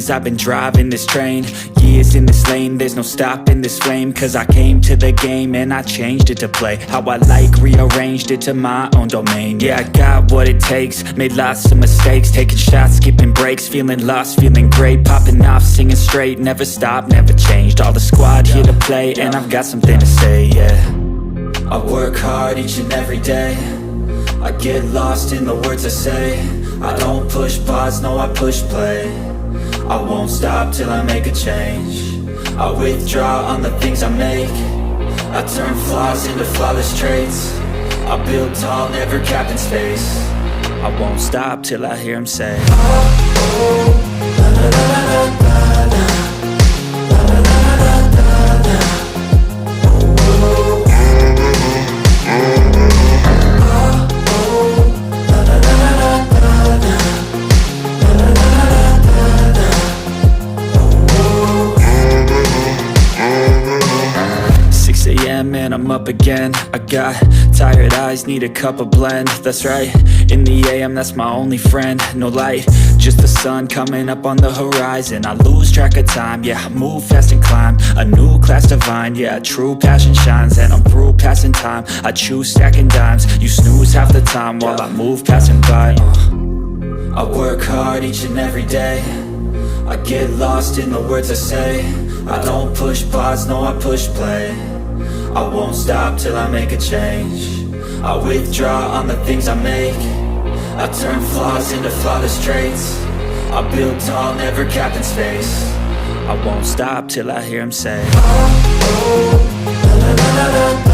chains. I've been driving this train, years in this lane, there's no stopping this flame. Cause I came to the game and I changed it to play how I like, rearranged it to my own domain. Yeah, I got what it takes, made lots of mistakes, taking shots, skipping breaks, feeling lost, feeling great, popping off, singing straight, never stopped, never changed. All the squad here to play, and I've got something to say, yeah. I work hard each and every day, I get lost in the words I say. I don't push pause, no, I push play. I won't stop till I make a change. I withdraw on the things I make. I turn flaws into flawless traits. I build tall, never capped in space. I won't stop till I hear him say, oh, oh, la la la la la la, la la la la la la, oh, oh, la la la la la la, la la la la la, oh, 6 a.m. and I'm up again. I got tired eyes, need a cup of blend. That's right, in the AM, that's my only friend. No light, just the sun coming up on the horizon. I lose track of time, yeah, I move fast and climb a new class divine, yeah, true passion shines. And I'm through passing time, I choose stacking dimes. You snooze half the time while I move passing by. I work hard each and every day, I get lost in the words I say. I don't push pause, no, I push play. I won't stop till I make a change. I withdraw on the things I make. I turn flaws into flawless traits. I build tall, never capped in space. I won't stop till I hear him say, oh, oh, la la la la la.